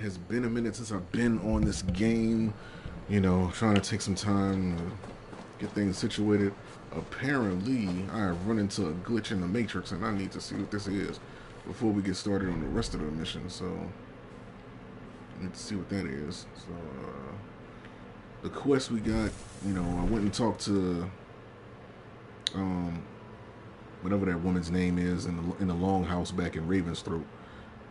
Has been a minute since I've been on this game, you know, trying to take some time to get things situated. Apparently, I have run into a glitch in the Matrix and I need to see what this is before we get started on the rest of the mission. So, I need to see what that is. So, the quest we got, you know, I went and talked to um, whatever that woman's name is in the longhouse back in Ravensthroat.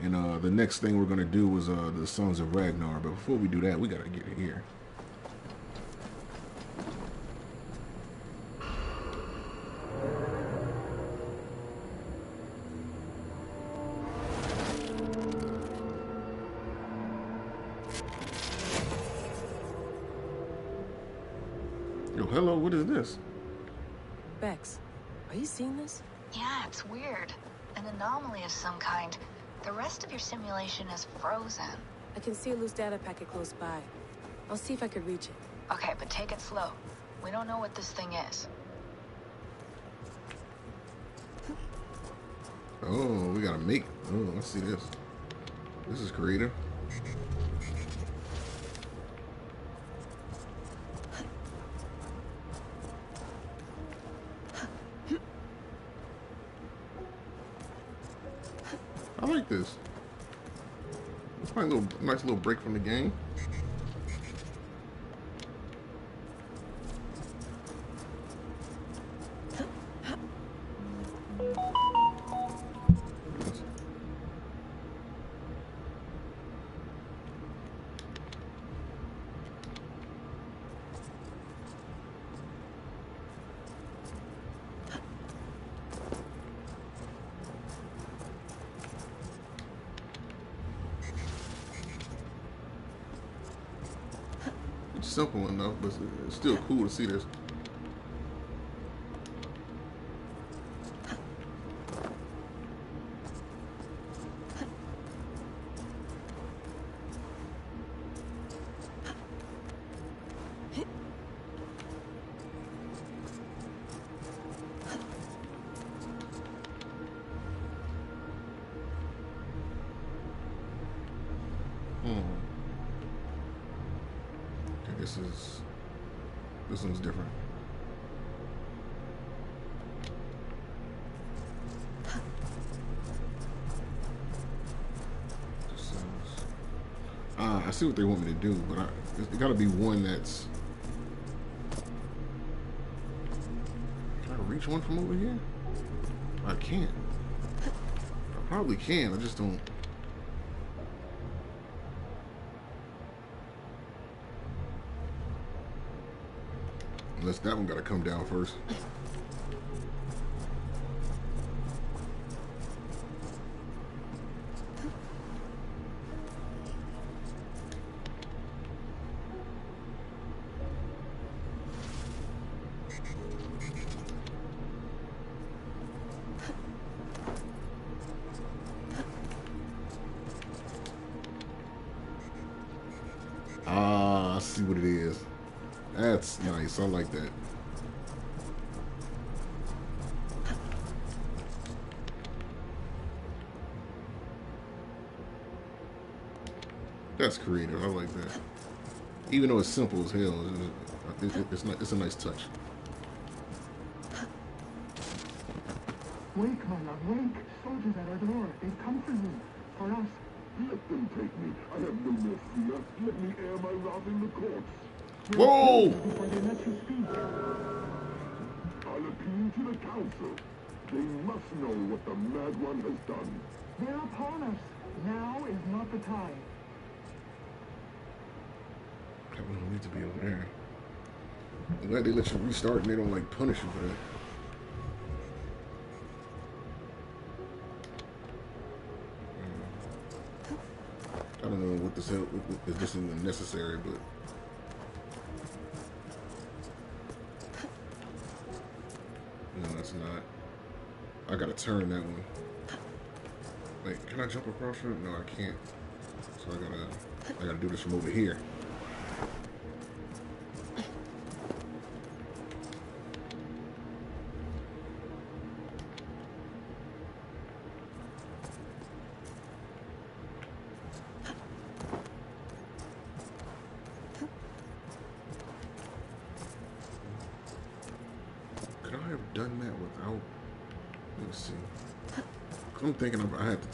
And the next thing we're gonna do is the Sons of Ragnar. But before we do that, we gotta get it here. Yo, hello. What is this? Bex, are you seeing this? Yeah, it's weird. An anomaly of some kind. The rest of your simulation is frozen. I can see a loose data packet close by. I'll see if I could reach it. Okay, but take it slow. We don't know what this thing is. Oh, we gotta make. Oh, let's see this. This is creative. I like this. It's probably a nice little break from the game. It's simple enough, but it's still cool to see this. Okay, this one's different. I see what they want me to do, but it's got to be one that's. Can I reach one from over here? I can't. I probably can. I just don't. Unless that one got to come down first. Ah, I see what it is. That's nice. I like that. That's creative. I like that. Even though it's simple as hell, it's a nice touch. Wake, my love, wake! Soldiers at our door. They've come for you. For us. Let them take me. I have no more fear. Let me air my wrath in the courts. Whoa! Before they let you speak. I'll appeal to the council. They must know what the Mad One has done. They're upon us. Now is not the time. That one don't need to be over there. I'm glad they let you restart and they don't like punish you for that. I don't know what this hell if this is even necessary, but no, that's not. I gotta turn that one. Wait, can I jump across it? No, I can't. So I gotta do this from over here. Let me see. I'm thinking I had to.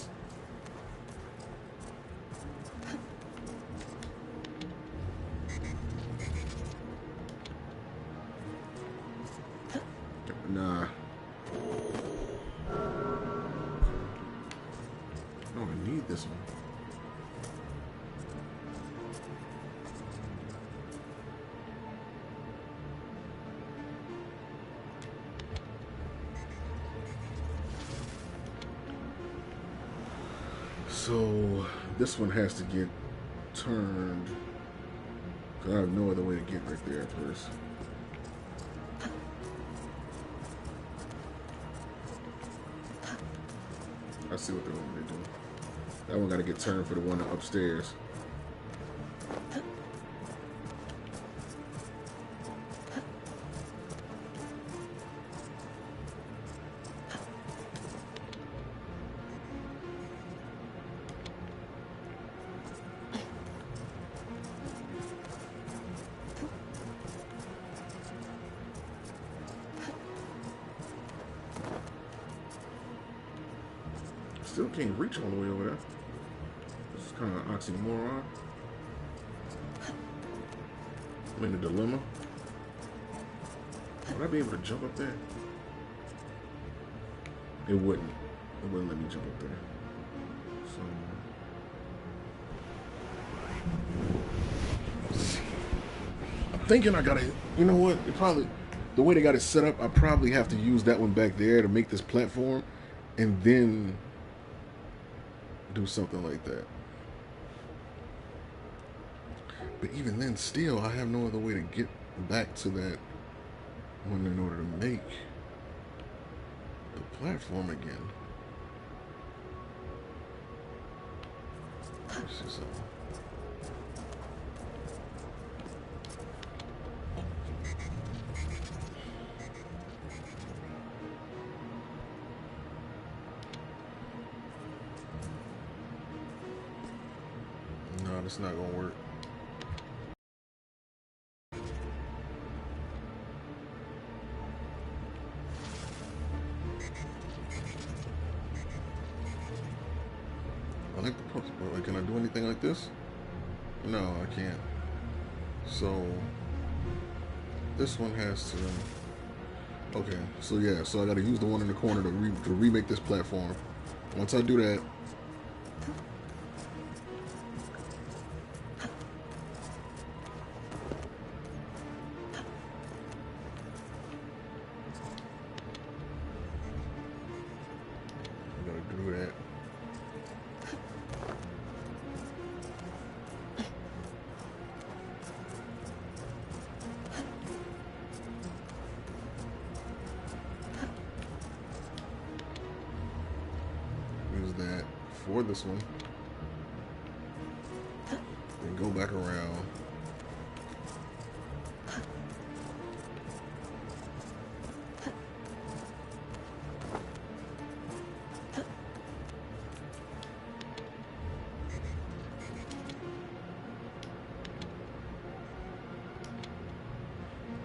Nah. No, I need this one. So this one has to get turned. Cause I have no other way to get right there at first. I see what they want me to do. That one got to get turned for the one upstairs. Still can't reach all the way over there. This is kind of an oxymoron. I'm in a dilemma. Would I be able to jump up there? It wouldn't. It wouldn't let me jump up there. So I'm thinking I gotta. You know what? It probably the way they got it set up. I probably have to use that one back there to make this platform, and then do something like that. But even then, still, I have no other way to get back to that one in order to make the platform again. Let's see something. No, that's not gonna work. I like the post, but like, can I do anything like this? No, I can't. So this one has to. Okay, so yeah, so I got to use the one in the corner to remake this platform. Once I do that, I got to do that. Use that for this one. And go back around.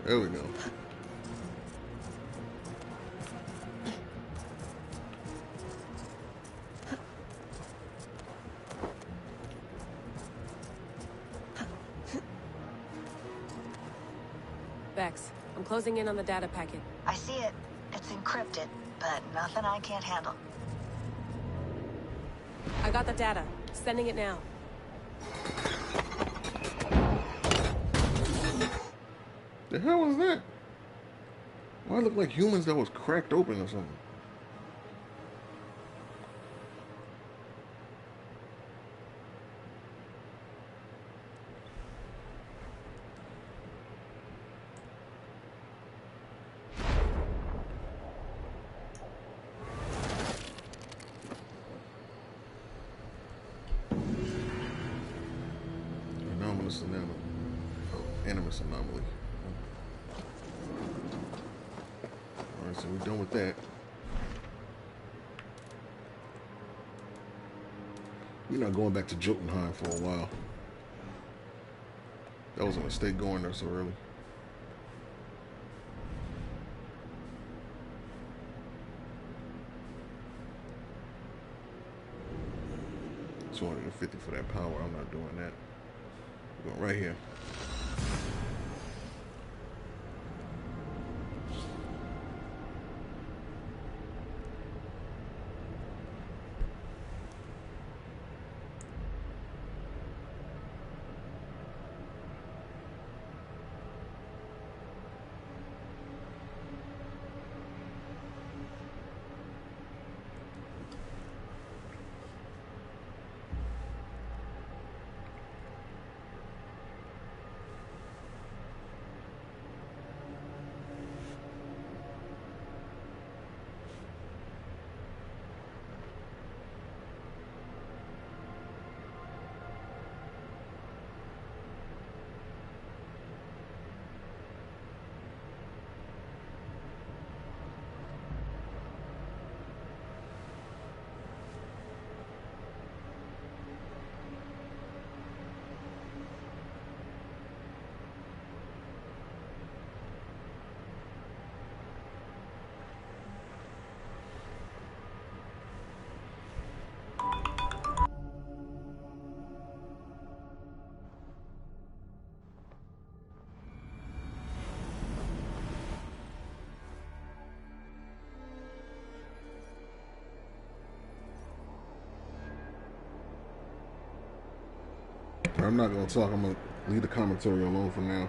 There we go. Vex, I'm closing in on the data packet. I see it. It's encrypted, but nothing I can't handle. I got the data. Sending it now. The hell was that? Why it look like humans that was cracked open or something? Anomalous anomaly. Animus anomaly. Alright, so we're done with that. We're not going back to Jotunheim for a while. That was a mistake going there so early. 250 for that power. I'm not doing that. We're going right here. I'm not going to talk. I'm going to leave the commentary alone for now.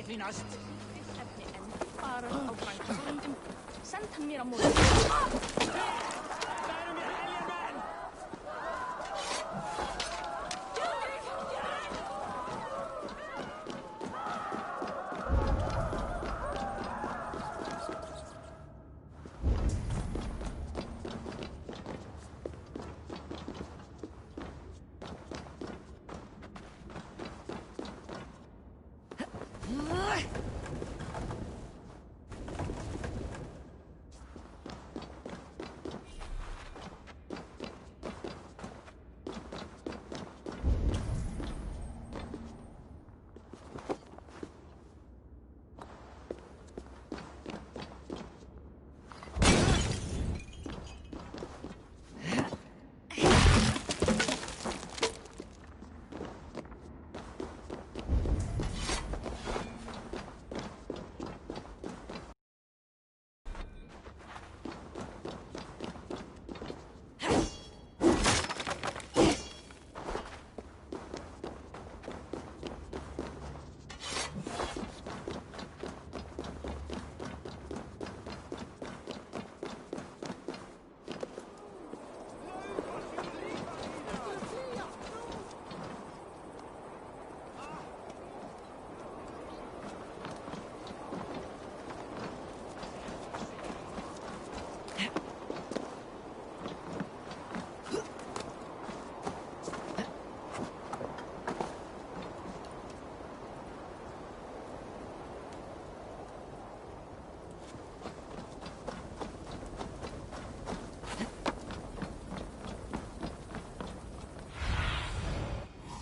Finnast. Efni enn bara á frændasvöndum. Send hann mér á móti.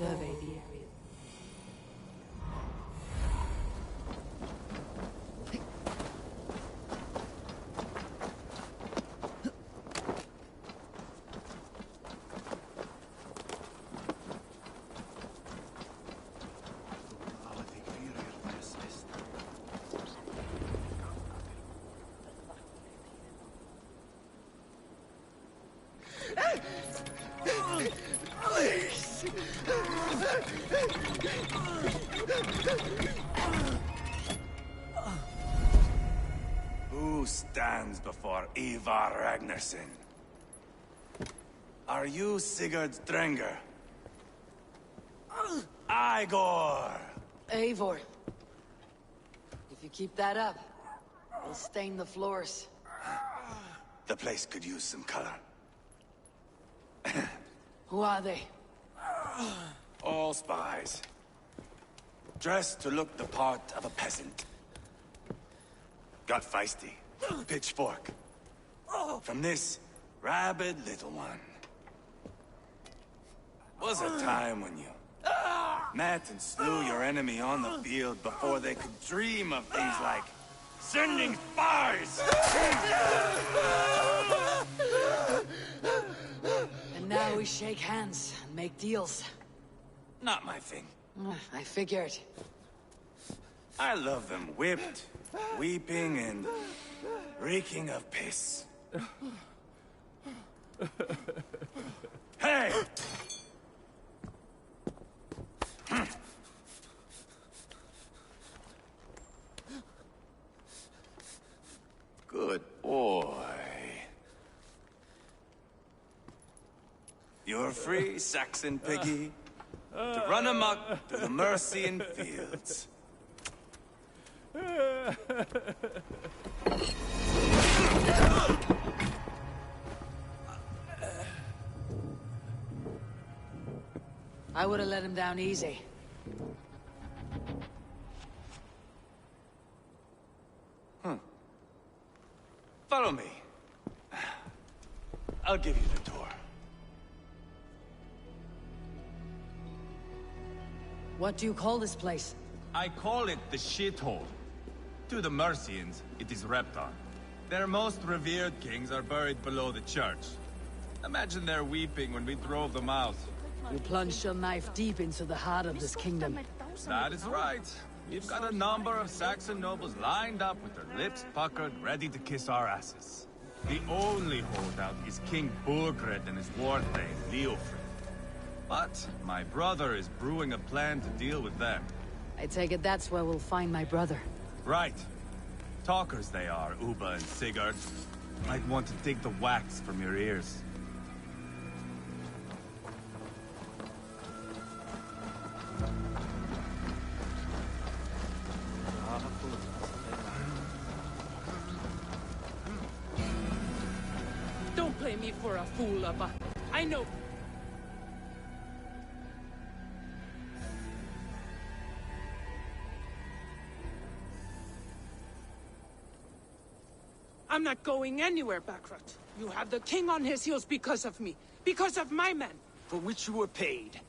survey the area. Who stands before Ivar Ragnarsson? Are you Sigurd Drenger? Igor! Eivor. If you keep that up, we'll stain the floors. The place could use some color. Who are they? All spies. Dressed to look the part of a peasant. Got feisty. Pitchfork. From this rabid little one. Was a time when you met and slew your enemy on the field before they could dream of things like sending spies! And now we shake hands and make deals. Not my thing. I figured. I love them whipped, weeping, and reeking of piss. Hey! Good boy. You're free, Saxon piggy, to run amok through the Mercian fields. I would have let him down easy. Follow me. I'll give you the tour. What do you call this place? I call it the shithole. To the Mercians, it is Repton. Their most revered kings are buried below the church. Imagine their weeping when we drove them out. You plunged your knife deep into the heart of this kingdom. That is right. We've got a number of Saxon nobles lined up with their lips puckered, ready to kiss our asses. The only holdout is King Burgred and his war thane, Leofrid. But my brother is brewing a plan to deal with them. I take it that's where we'll find my brother. Right. Talkers they are, Uba and Sigurd. Might want to dig the wax from your ears. Don't play me for a fool, Abba. I know. I'm not going anywhere, Backrot. You have the king on his heels because of me. Because of my men. For which you were paid.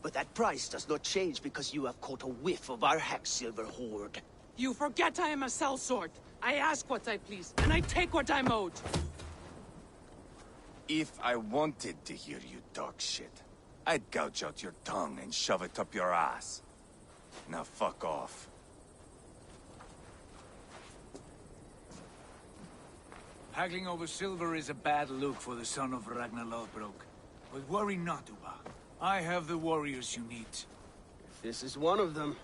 But that price does not change because you have caught a whiff of our Hacksilver hoard. You forget I am a sellsword. I ask what I please, and I take what I'm owed. If I wanted to hear you talk shit, I'd gouge out your tongue and shove it up your ass. Now fuck off. Haggling over silver is a bad look for the son of Ragnar Lothbrok. But worry not, Uba. I have the warriors you need. This is one of them.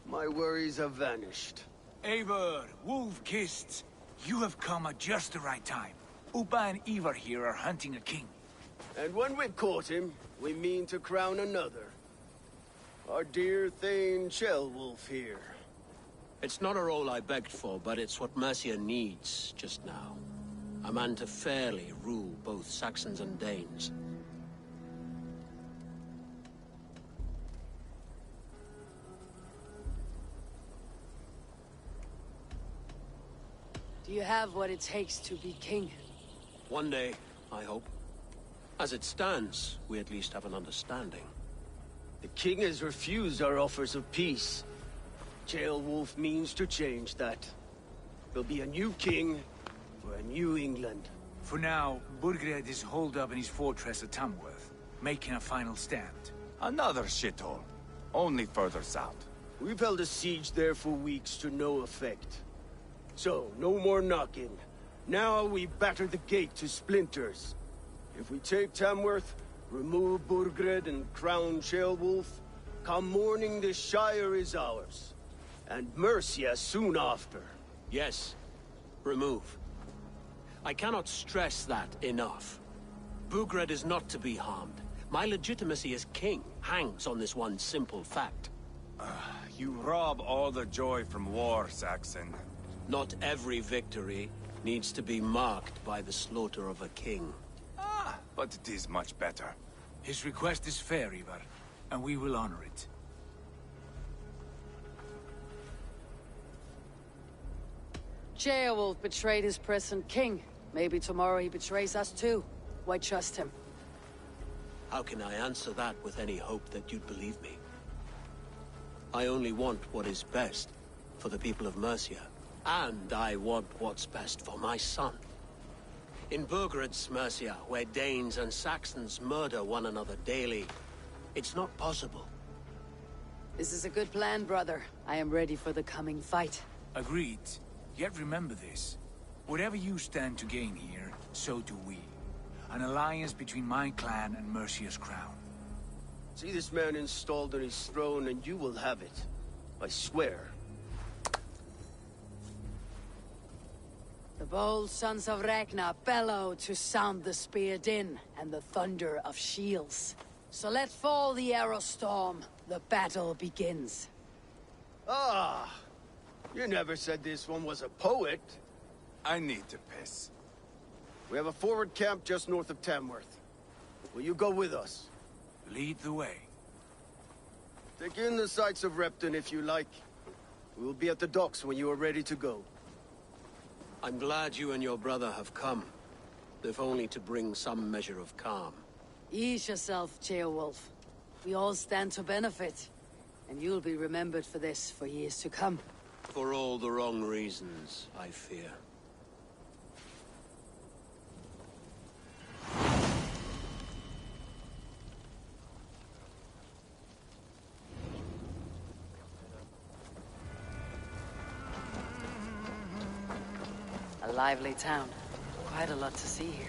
My worries have vanished. Eivor, wolf-kissed, you have come at just the right time. Uba and Ivar here are hunting a king. And when we've caught him, we mean to crown another. Our dear Thane Chelwolf here. It's not a role I begged for, but it's what Mercia needs just now. A man to fairly rule both Saxons and Danes. Do you have what it takes to be king? One day, I hope. As it stands, we at least have an understanding. The king has refused our offers of peace. Ceolwulf means to change that. There'll be a new king for a new England. For now, Burgred is holed up in his fortress at Tamworth, making a final stand. Another shithole. Only further south. We've held a siege there for weeks to no effect. So, no more knocking. Now we batter the gate to splinters. If we take Tamworth, remove Burgred and crown Ceolwulf, come morning the Shire is ours. And Mercia soon after. Yes. Remove. I cannot stress that enough. Burgred is not to be harmed. My legitimacy as king hangs on this one simple fact. You rob all the joy from war, Saxon. Not every victory needs to be marked by the slaughter of a king. But it is much better. His request is fair, Ivar, and we will honor it. Ceolwulf betrayed his present king. Maybe tomorrow he betrays us too. Why trust him? How can I answer that with any hope that you'd believe me? I only want what is best for the people of Mercia. And I want what's best for my son. In Burgred's Mercia, where Danes and Saxons murder one another daily, it's not possible. This is a good plan, brother. I am ready for the coming fight. Agreed. Yet remember this. Whatever you stand to gain here, so do we. An alliance between my clan and Mercia's crown. See this man installed on his throne and you will have it. I swear. The bold sons of Ragnar bellow to sound the spear din and the thunder of shields. So let fall the arrow storm. The battle begins. Ah! You never said this one was a poet. I need to piss. We have a forward camp just north of Tamworth. Will you go with us? Lead the way. Take in the sights of Repton if you like. We will be at the docks when you are ready to go. I'm glad you and your brother have come, if only to bring some measure of calm. Ease yourself, Ceolwulf. We all stand to benefit, and you'll be remembered for this for years to come. For all the wrong reasons, I fear. A lively town. Quite a lot to see here.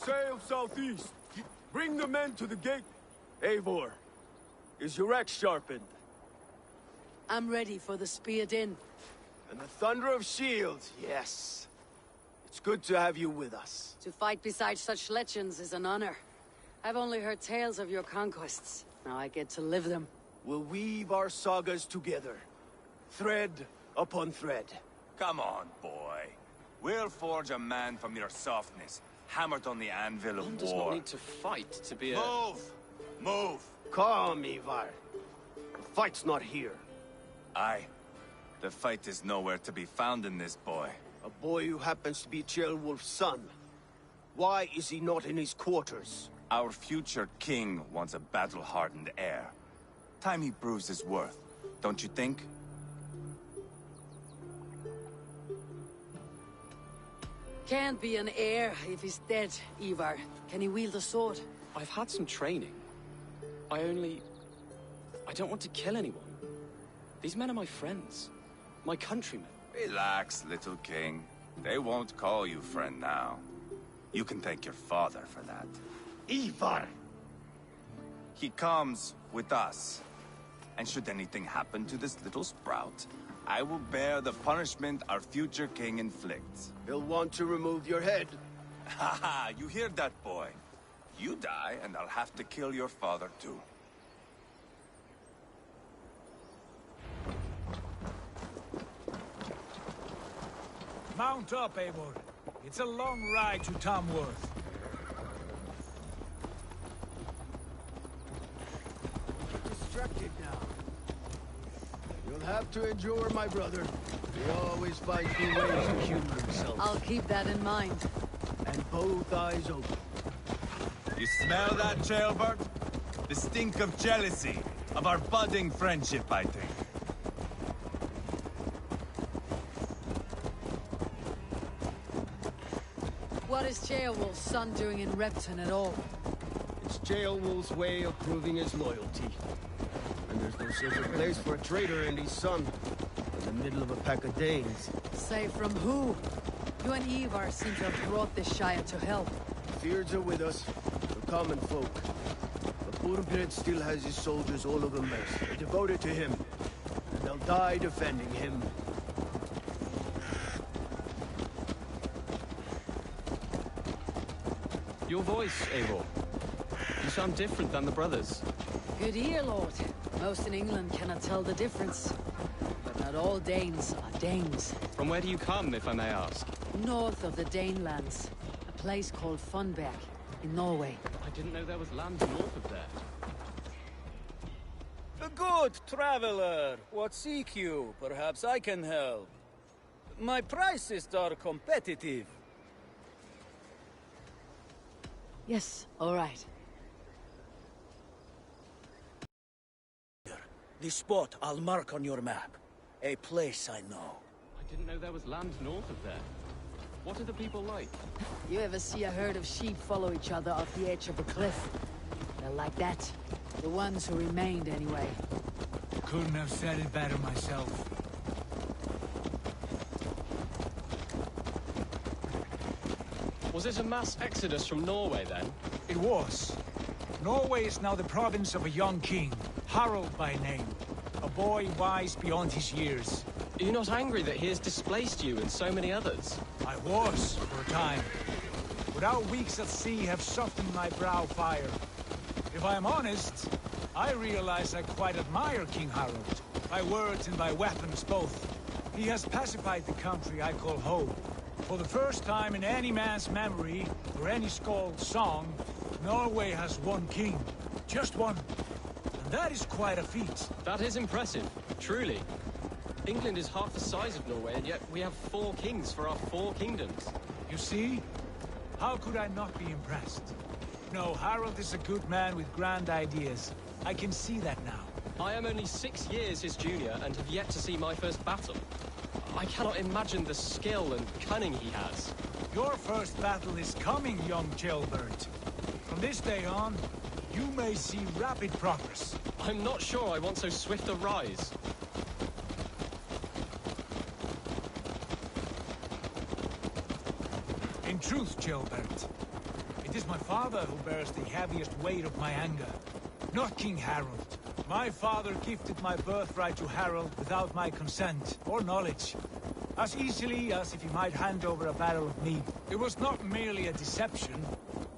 Sail southeast. Bring the men to the gate. Eivor, is your axe sharpened? I'm ready for the spear din. And the thunder of shields, yes. It's good to have you with us. To fight beside such legends is an honor. I've only heard tales of your conquests. Now I get to live them. we'll weave our sagas together. Thread upon thread. Come on, boy. We'll forge a man from your softness, hammered on the anvil of One war. does not need to fight to be a... Move! Move! Calm, Ivar. The fight's not here. Aye. The fight is nowhere to be found in this boy. A boy who happens to be Ceolwulf's son. Why is he not in his quarters? Our future king wants a battle-hardened heir. Time he proves his worth, don't you think? Can't be an heir if he's dead, Ivar. Can he wield a sword? I've had some training. I don't want to kill anyone. These men are my friends. My countrymen. Relax, little king. They won't call you friend now. You can thank your father for that. Ivar! He comes with us. And should anything happen to this little sprout, I will bear the punishment our future king inflicts. He'll want to remove your head. Haha, you hear that, boy? You die, and I'll have to kill your father, too. Mount up, Eivor. It's a long ride to Tamworth. Distracted now. You'll have to endure, my brother. He always finds new ways to humor himself. I'll keep that in mind. And both eyes open. You smell that, Jailbird? The stink of jealousy, of our budding friendship, I think. What is Ceolwulf's son doing in Repton at all? It's Ceolwulf's way of proving his loyalty. And there's no safer place for a traitor and his son than the middle of a pack of Danes. Say from who? You and Ivar seem to have brought this Shire to help. Fears are with us, the common folk. But Burgred still has his soldiers all over Mercia. They're devoted to him. And they'll die defending him. Your voice, Eivor. You sound different than the brothers. Good ear, Lord. Most in England cannot tell the difference. But not all Danes are Danes. From where do you come, if I may ask? North of the Danelands. A place called Funberg, in Norway. I didn't know there was land north of there. A good traveler. What seek you? Perhaps I can help. My prices are competitive. Yes, all right. The spot I'll mark on your map. A place I know. I didn't know there was land north of there. What are the people like? You ever see a herd of sheep follow each other off the edge of a cliff? They're like that. The ones who remained, anyway. Couldn't have said it better myself. Was it a mass exodus from Norway, then? It was. Norway is now the province of a young king, Harald by name. A boy wise beyond his years. Are you not angry that he has displaced you and so many others? I was, for a time. But our weeks at sea have softened my brow fire. If I am honest, I realize I quite admire King Harald. By words and by weapons both. He has pacified the country I call home. For the first time in any man's memory, or any skald's song, Norway has one king. Just one. And that is quite a feat. That is impressive, truly. England is half the size of Norway, and yet we have 4 kings for our 4 kingdoms. You see? How could I not be impressed? No, Harald is a good man with grand ideas. I can see that now. I am only 6 years his junior, and have yet to see my first battle. I cannot imagine the skill and cunning he has. Your first battle is coming, young jailbird. From this day on, you may see rapid progress. I'm not sure I want so swift a rise. In truth, jailbird, it is my father who bears the heaviest weight of my anger, not King Harald. My father gifted my birthright to Harald without my consent or knowledge. As easily as if he might hand over a barrel of mead. It was not merely a deception,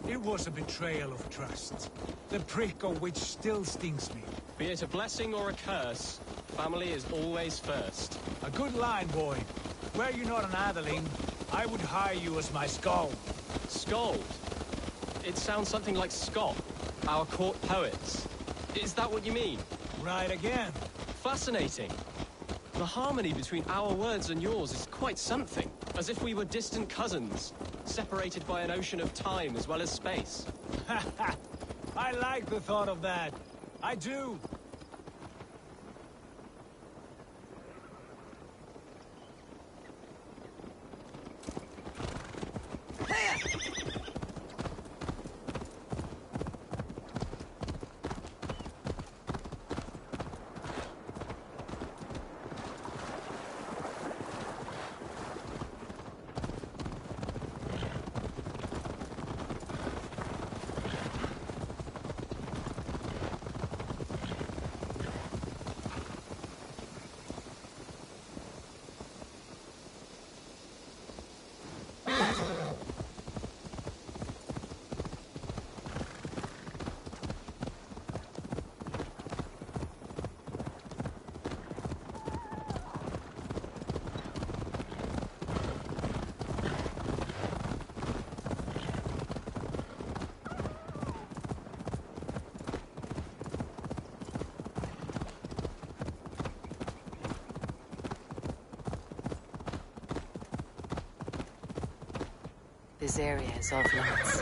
it was a betrayal of trust. The prick of which still stings me. Be it a blessing or a curse, family is always first. A good line, boy. Were you not an Adeline, I would hire you as my skald. Skald? It sounds something like Scott, our court poets. Is that what you mean? Right again. Fascinating. The harmony between our words and yours is quite something. As if we were distant cousins, separated by an ocean of time as well as space. I like the thought of that. I do. This area is off limits.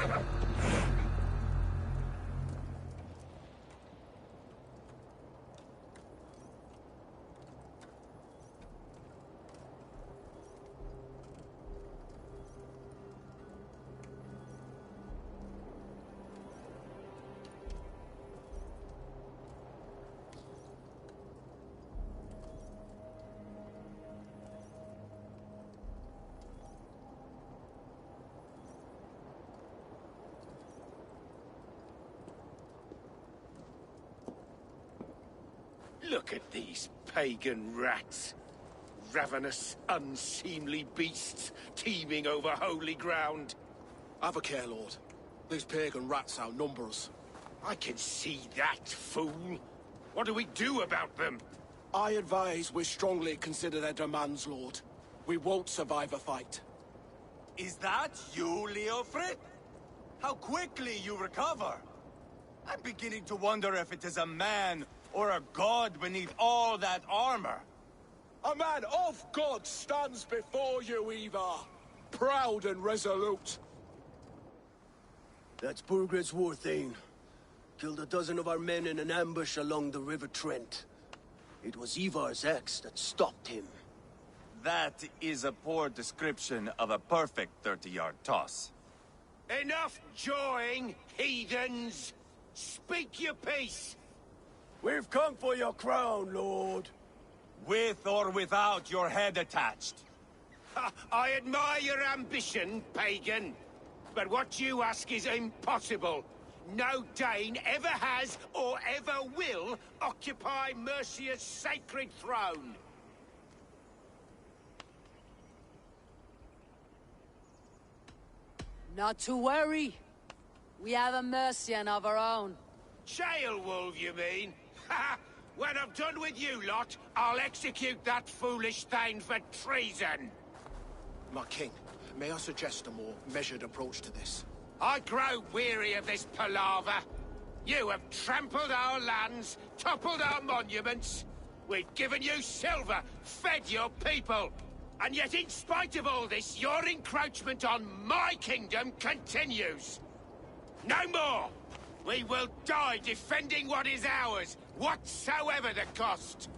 Look at these pagan rats. Ravenous, unseemly beasts teeming over holy ground. Have a care, Lord. These pagan rats outnumber us. I can see that, fool. What do we do about them? I advise we strongly consider their demands, Lord. We won't survive a fight. Is that you, Leofrid? How quickly you recover! I'm beginning to wonder if it is a man or a god beneath all that armor. A man of God stands before you, Ivar. Proud and resolute. That's Burgred's war thane. Killed a dozen of our men in an ambush along the River Trent. It was Ivar's axe that stopped him. That is a poor description of a perfect 30-yard toss. Enough jawing, heathens! Speak your piece! We've come for your crown, Lord. With or without your head attached. I admire your ambition, pagan. But what you ask is impossible. No Dane ever has or ever will occupy Mercia's sacred throne. Not to worry. We have a Mercian of our own. Jailwolf, you mean? Ha! When I'm done with you lot, I'll execute that foolish thing for treason. My king, may I suggest a more measured approach to this? I grow weary of this palaver. You have trampled our lands, toppled our monuments. We've given you silver, fed your people. And yet in spite of all this, your encroachment on my kingdom continues. No more! We will die defending what is ours, whatsoever the cost.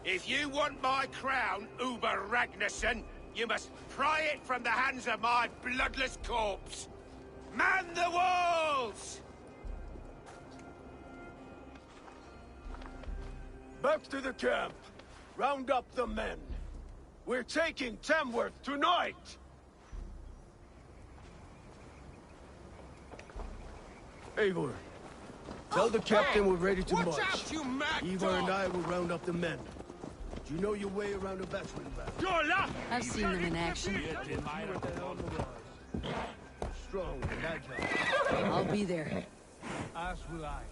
If you want my crown, Uber Ragnarsson, you must pry it from the hands of my bloodless corpse. Man the walls! Back to the camp. Round up the men. We're taking Tamworth tonight! Eivor, tell the captain we're ready to march. Watch out, you mad Eivor dog! and I will round up the men. Do you know your way around a battering ram? I've seen them in action. Strong and agile. I'll be there. As will I.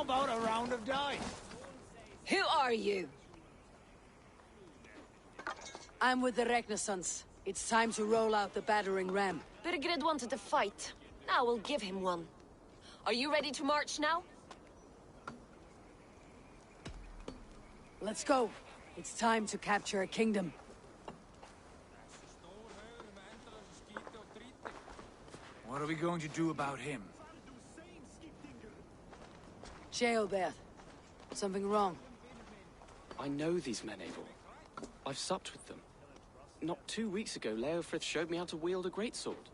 about a round of dice? Who are you? I'm with the Renaissance. It's time to roll out the battering ram. Birgrid wanted to fight. Now we'll give him one. Are you ready to march now? Let's go. It's time to capture a kingdom. What are we going to do about him? Sheobeth. Something wrong? I know these men, Abel. I've supped with them. Not 2 weeks ago, Leofrith showed me how to wield a greatsword.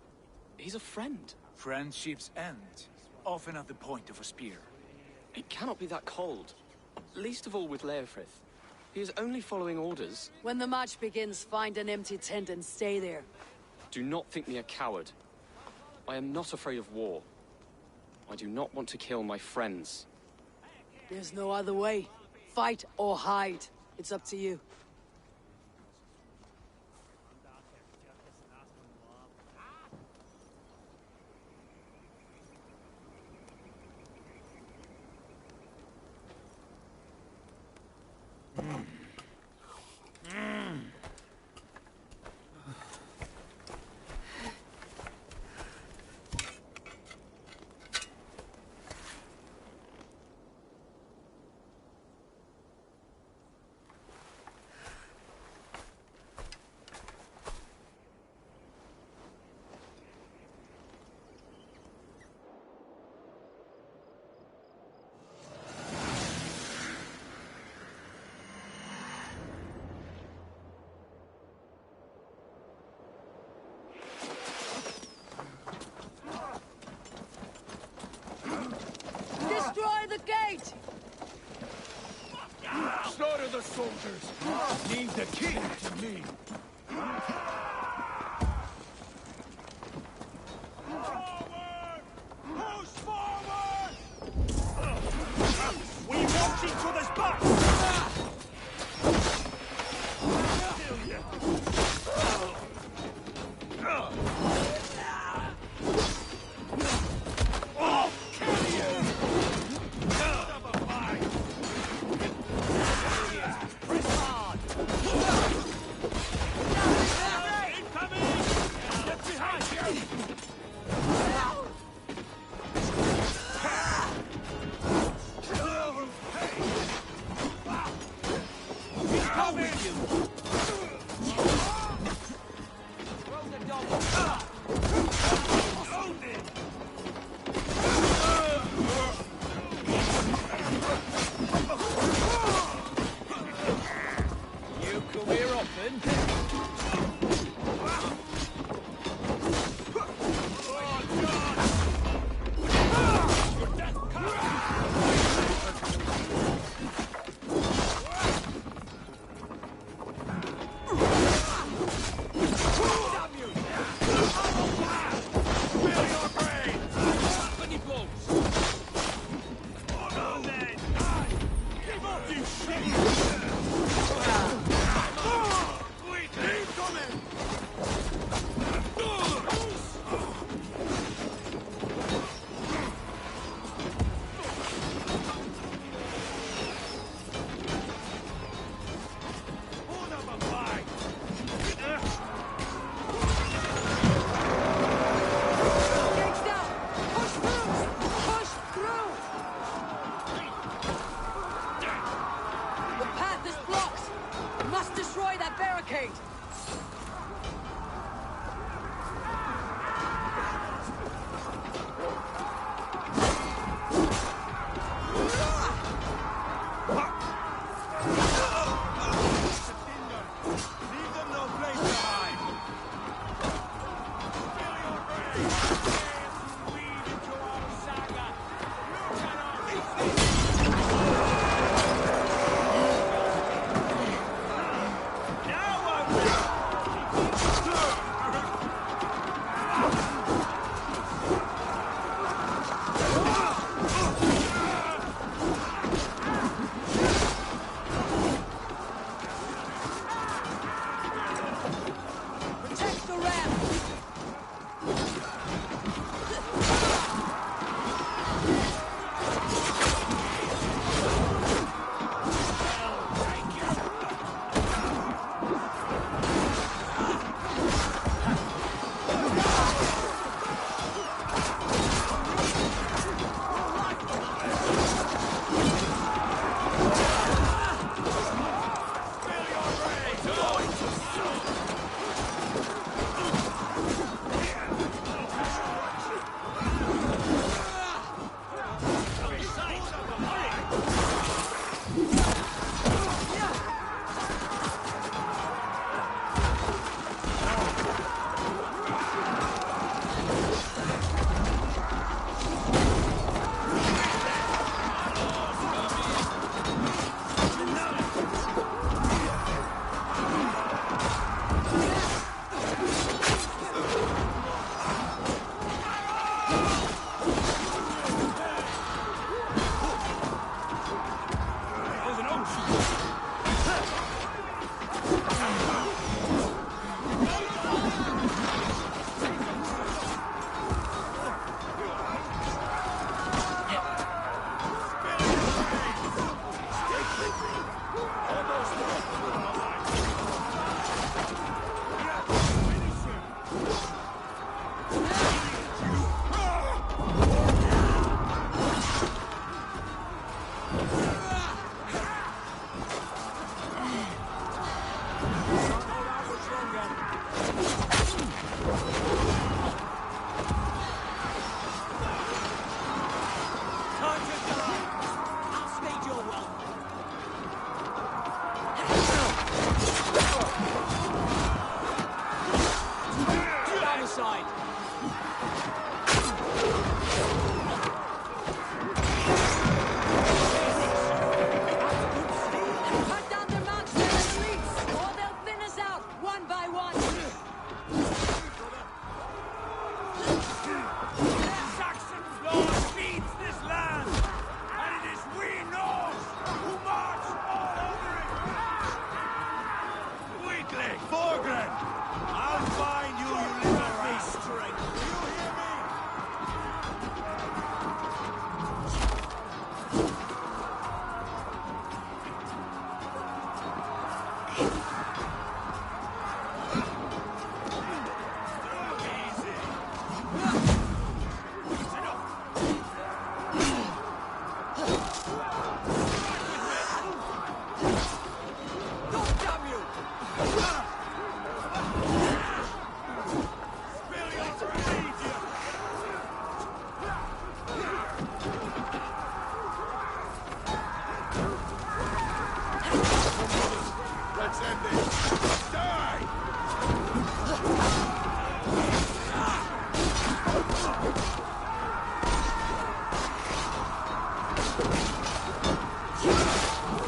He's a friend. Friendships end, often at the point of a spear. It cannot be that cold. Least of all with Leofrith. He is only following orders. When the march begins, find an empty tent and stay there. Do not think me a coward. I am not afraid of war. I do not want to kill my friends. There's no other way. Fight or hide. It's up to you. Destroy the gate! Slaughter the soldiers! Leave the king to me! Push forward! We watch each other's back! Let's end this! Die!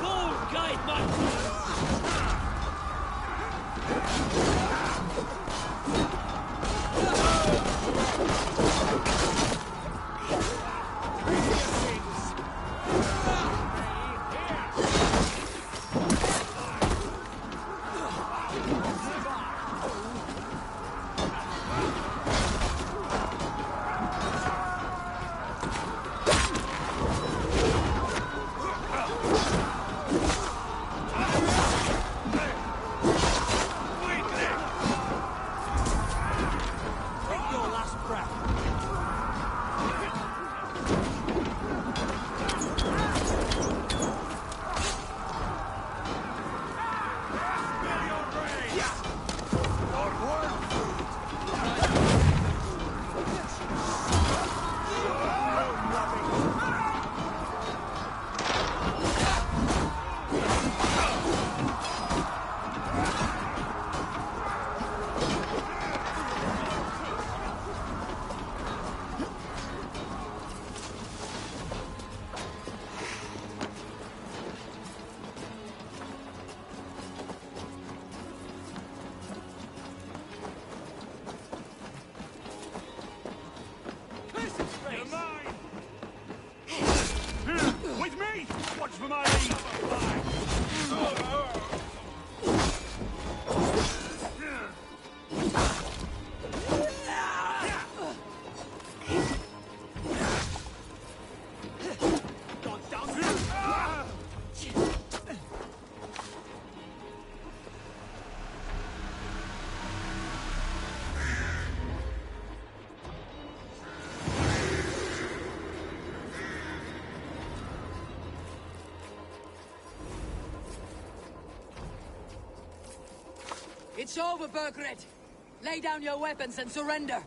Bold guide my With me! Watch for my lead! It's over, Burgred. Lay down your weapons and surrender.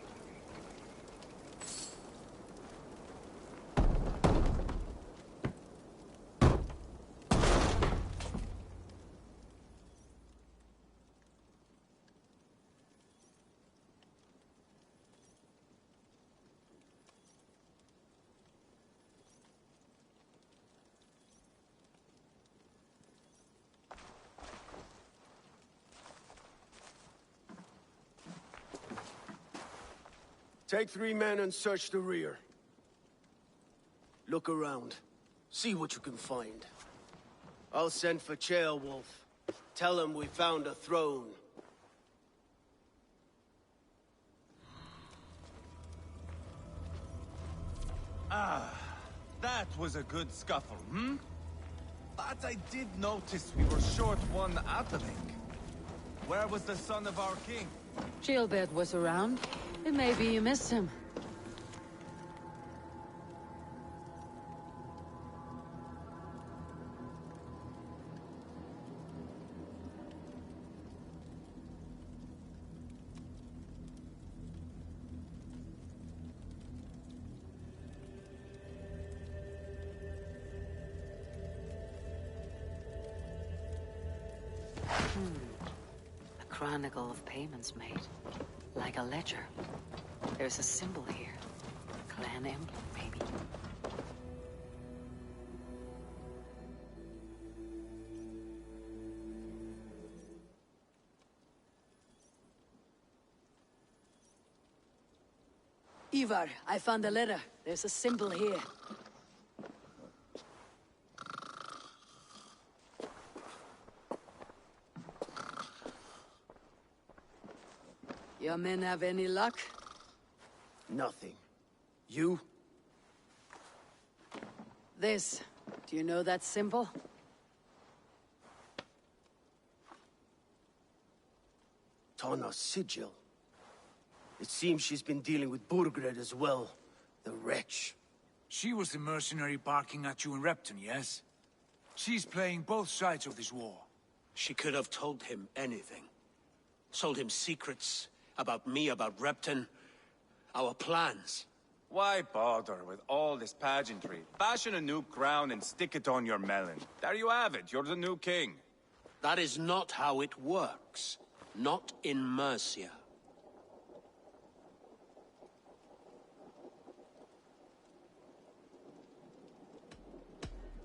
Take 3 men and search the rear. Look around. See what you can find. I'll send for Chaelwolf. Tell him we found a throne. Ah, that was a good scuffle, hmm? But I did notice we were short one atheling. Where was the son of our king? Gilbert was around. It may be you missed him. A chronicle of payments made. Like a ledger. There's a symbol here. Clan emblem, maybe. Ivar, I found a letter. There's a symbol here. Your men have any luck? Nothing. You? This. Do you know that symbol? Tana's sigil. It seems she's been dealing with Burgred as well. The wretch. She was the mercenary barking at you in Repton, yes? She's playing both sides of this war. She could have told him anything. Sold him secrets about me, about Repton, our plans. Why bother with all this pageantry? Fashion a new crown and stick it on your melon. There you have it, you're the new king. That is not how it works. Not in Mercia.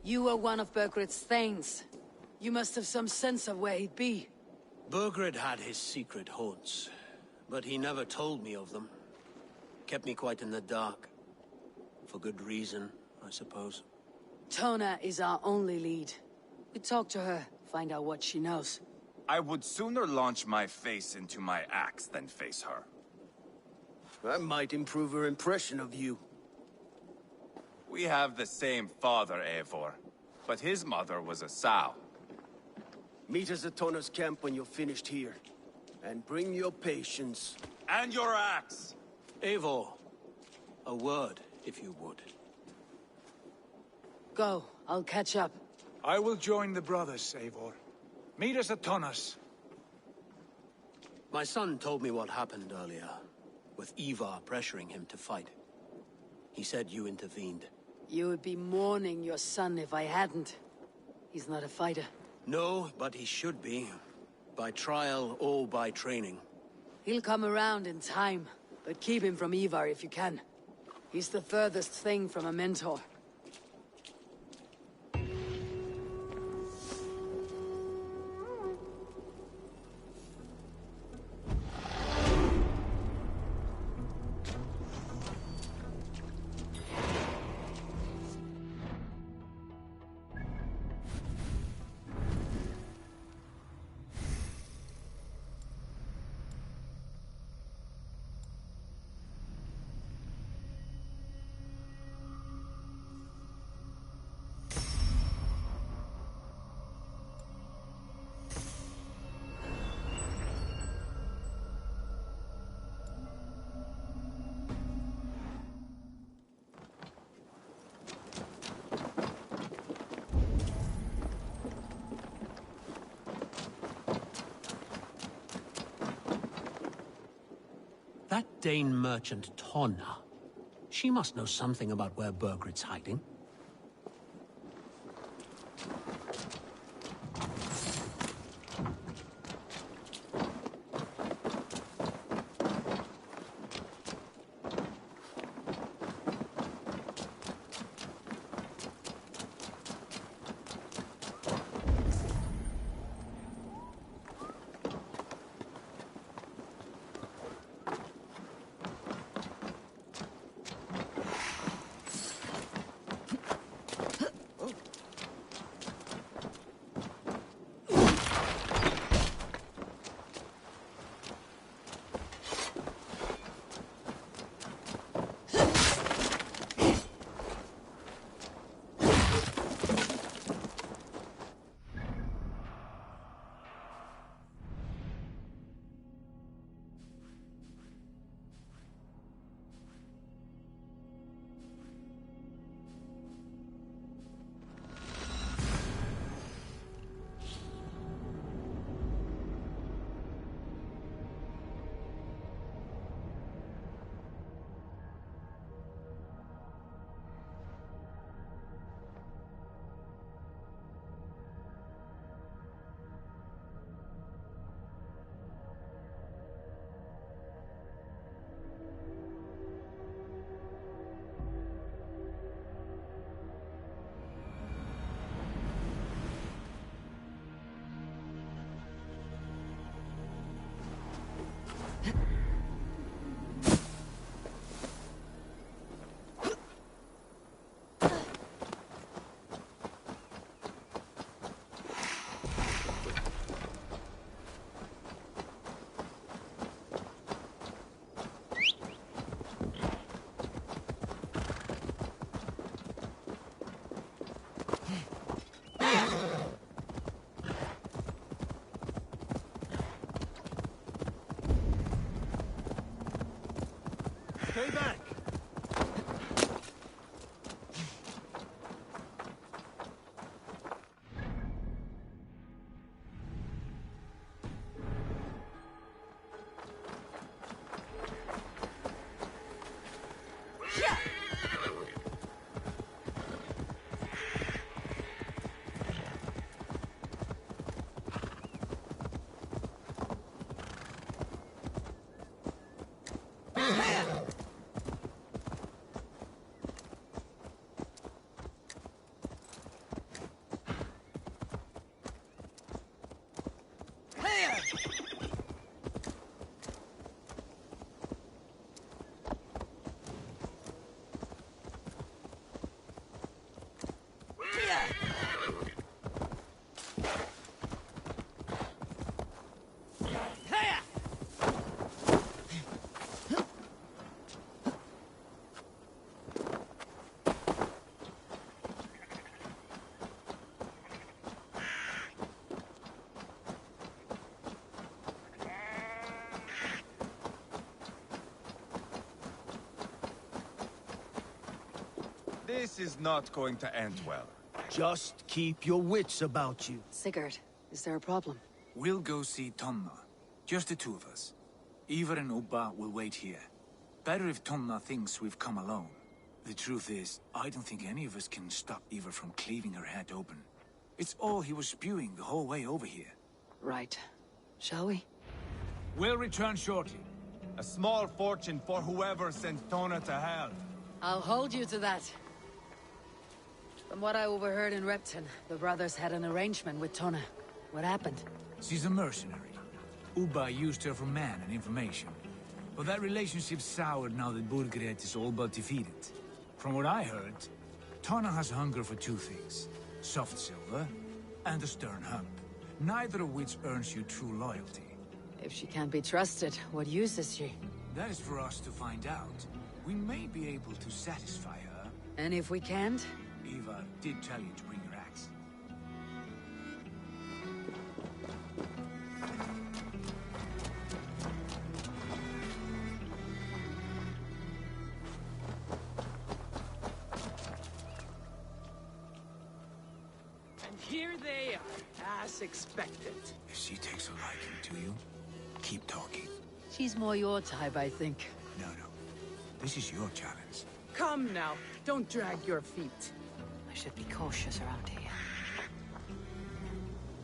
You were one of Burgred's thanes. You must have some sense of where he'd be. Burgred had his secret haunts, but he never told me of them. Kept me quite in the dark. For good reason, I suppose. Tona is our only lead. We talk to her, find out what she knows. I would sooner launch my face into my axe than face her. That might improve her impression of you. We have the same father, Eivor, but his mother was a sow. Meet us at Tona's camp when you're finished here. And bring your patience. And your axe! Eivor, a word, if you would. Go, I'll catch up. I will join the brothers, Eivor. Meet us at Tonas. My son told me what happened earlier, with Ivar pressuring him to fight. He said you intervened. You would be mourning your son if I hadn't. He's not a fighter. No, but he should be. By trial or by training. He'll come around in time, but keep him from Ivar if you can. He's the furthest thing from a mentor. That Dane merchant, Tonna. She must know something about where Burgred's hiding. Stay back! This is not going to end well. Just keep your wits about you. Sigurd, is there a problem? We'll go see Tonna. Just the two of us. Ivar and Ubba will wait here. Better if Tonna thinks we've come alone. The truth is, I don't think any of us can stop Ivar from cleaving her head open. It's all he was spewing the whole way over here. Right. Shall we? We'll return shortly. A small fortune for whoever sent Tona to hell. I'll hold you to that. From what I overheard in Repton, the brothers had an arrangement with Tona. What happened? She's a mercenary. Ubba used her for man and information. But that relationship soured now that Burgred is all but defeated. From what I heard, Tona has hunger for two things. Soft silver and a stern hump. Neither of which earns you true loyalty. If she can't be trusted, what use is she? That is for us to find out. We may be able to satisfy her. And if we can't? Eva did tell you to bring your axe. And here they are, as expected. If she takes a liking to you, keep talking. She's more your type, I think. No. This is your challenge. Come now, don't drag your feet. I should be cautious around here.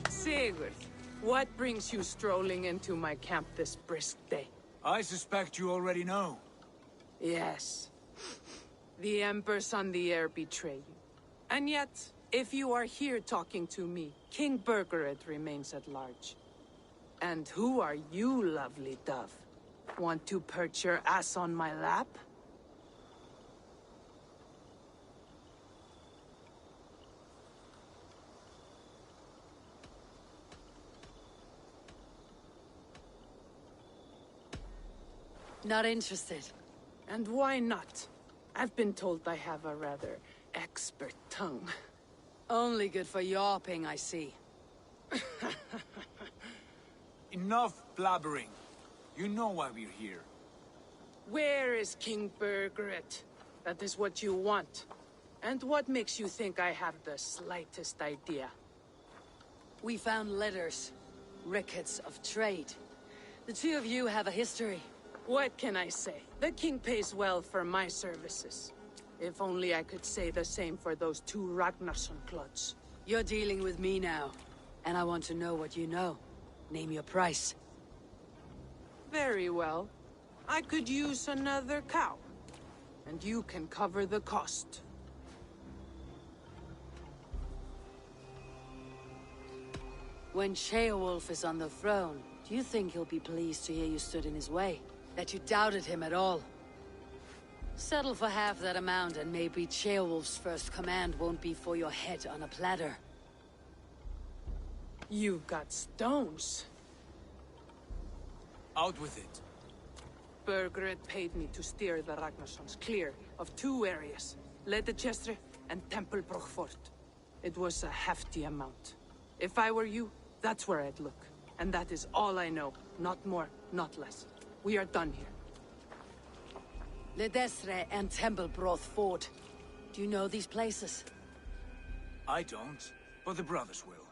Sigurd, what brings you strolling into my camp this brisk day? I suspect you already know. Yes. The Embers on the air betray you. And yet, if you are here talking to me, King Burgred remains at large. And who are you, lovely dove? Want to perch your ass on my lap? Not interested. And why not? I've been told I have a rather expert tongue. Only good for yawping, I see. Enough blabbering. You know why we're here. Where is King Burgred? That is what you want. And what makes you think I have the slightest idea? We found letters. Records of trade. The two of you have a history. What can I say? The king pays well for my services. If only I could say the same for those two Ragnarsson clods. You're dealing with me now. And I want to know what you know. Name your price. Very well. I could use another cow. And you can cover the cost. When Ceolwulf is on the throne, do you think he'll be pleased to hear you stood in his way? That you doubted him at all? Settle for half that amount and maybe Ceolwulf's first command won't be for your head on a platter. You've got stones. Out with it. Burgred paid me to steer the Ragnarssons clear of two areas, Ledechestre and Tempelbroch Fort. It was a hefty amount. If I were you, that's where I'd look. And that is all I know. Not more, not less. We are done here. Ledestre and Tempelbroth Fort. Do you know these places? I don't, but the brothers will.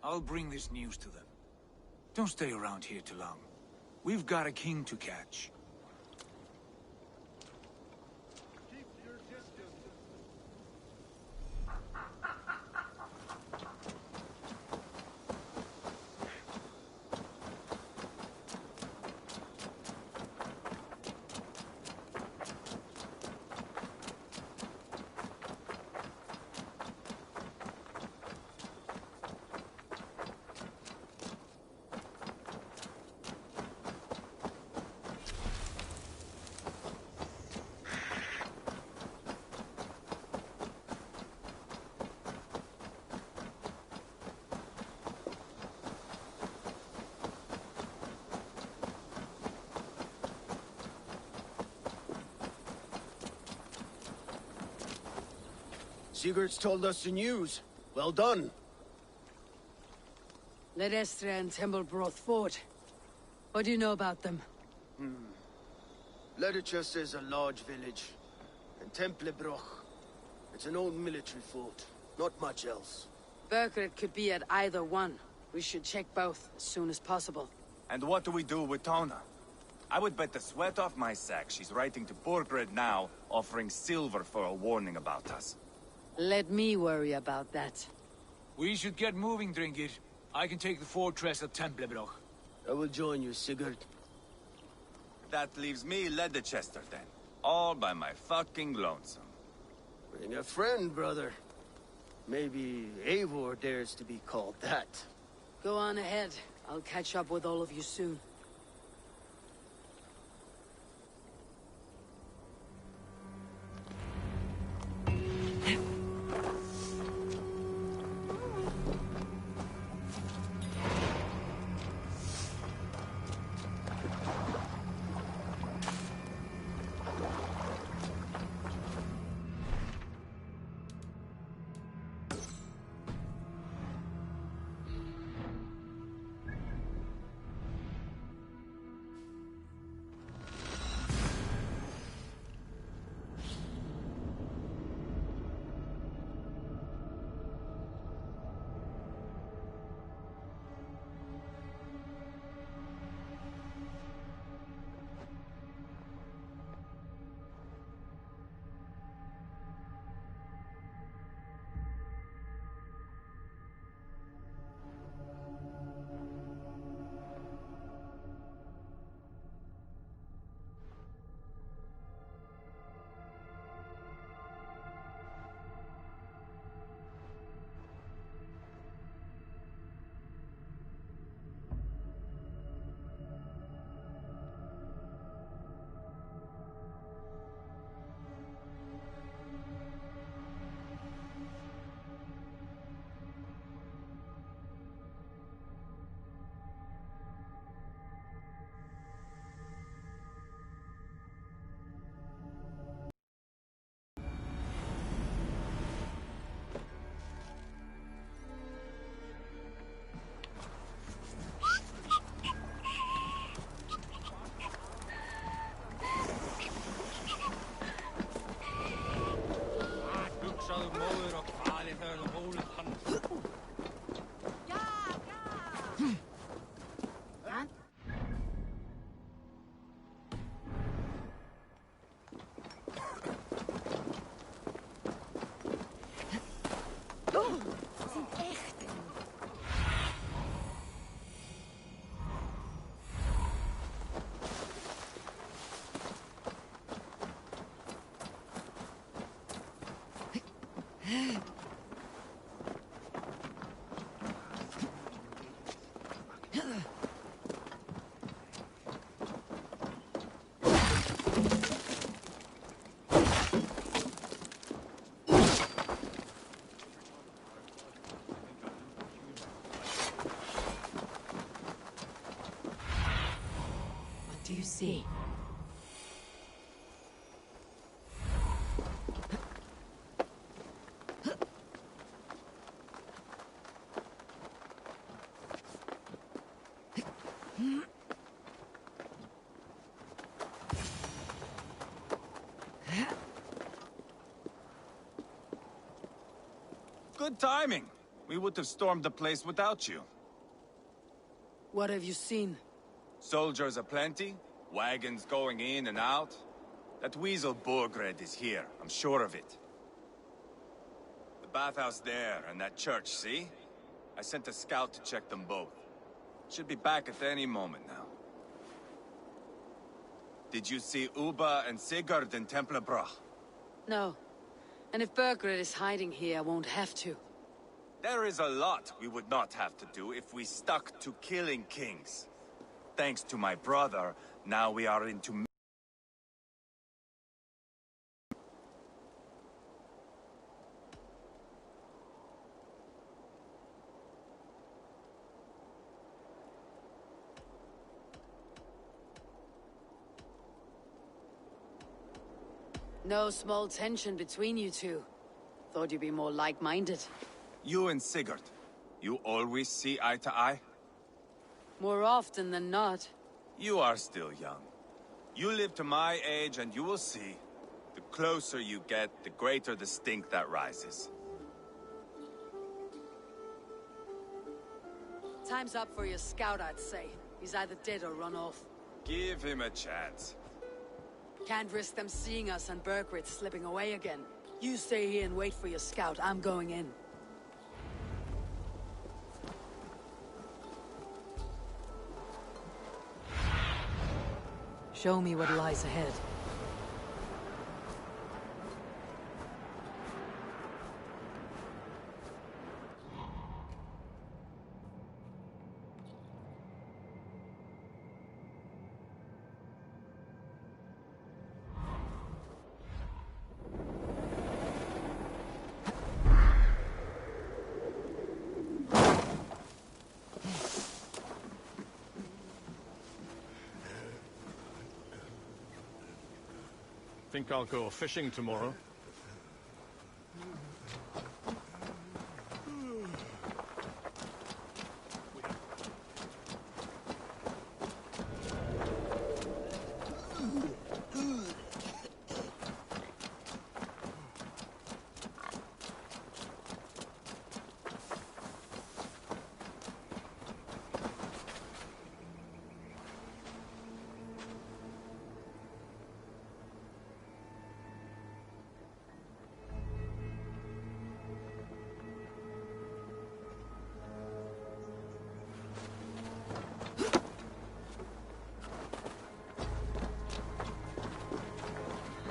I'll bring this news to them. Don't stay around here too long. We've got a king to catch. Sigurd's told us the news. Well done. Ledestre and Tempelbroth Fort. What do you know about them? Ledechester is a large village. And Templebroch. It's an old military fort. Not much else. Burkred could be at either one. We should check both as soon as possible. And what do we do with Tona? I would bet the sweat off my sack she's writing to Borgred now, offering silver for a warning about us. Let me worry about that. We should get moving, Dringir. I can take the fortress of Templebroch. I will join you, Sigurd. That leaves me Leicester then. All by my fucking lonesome. Bring a friend, brother. Maybe Eivor dares to be called that. Go on ahead. I'll catch up with all of you soon. What do you see? Good timing. We would have stormed the place without you. What have you seen? Soldiers aplenty, wagons going in and out. That weasel Borgred is here, I'm sure of it. The bathhouse there and that church, see? I sent a scout to check them both. Should be back at any moment now. Did you see Uba and Sigurd in Templebroch? No. And if Burgred is hiding here, I won't have to. There is a lot we would not have to do if we stuck to killing kings. Thanks to my brother, now we are into... No small tension between you two. Thought you'd be more like-minded. You and Sigurd, you always see eye to eye? More often than not. You are still young. You live to my age and you will see. The closer you get, the greater the stink that rises. Time's up for your scout, I'd say. He's either dead or run off. Give him a chance. Can't risk them seeing us and Bergrit slipping away again. You stay here and wait for your scout. I'm going in. Show me what lies ahead. Think I'll go fishing tomorrow.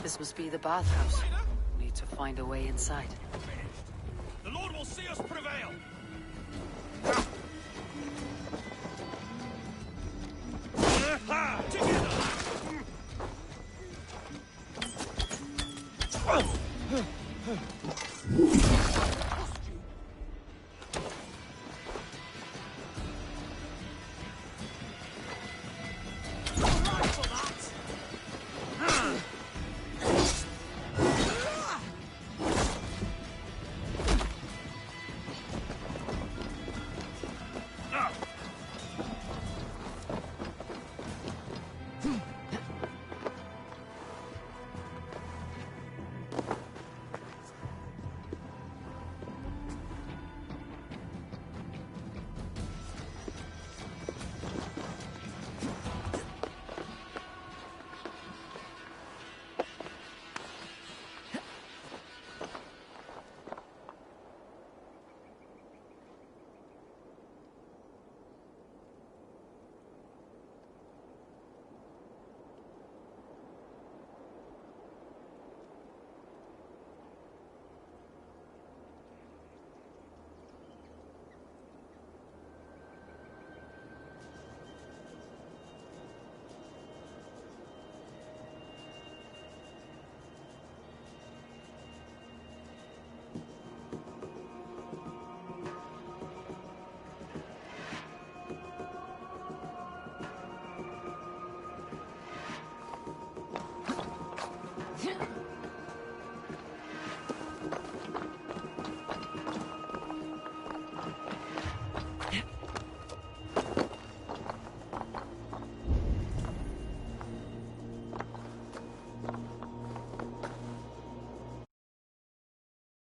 This must be the bathhouse. Need to find a way inside.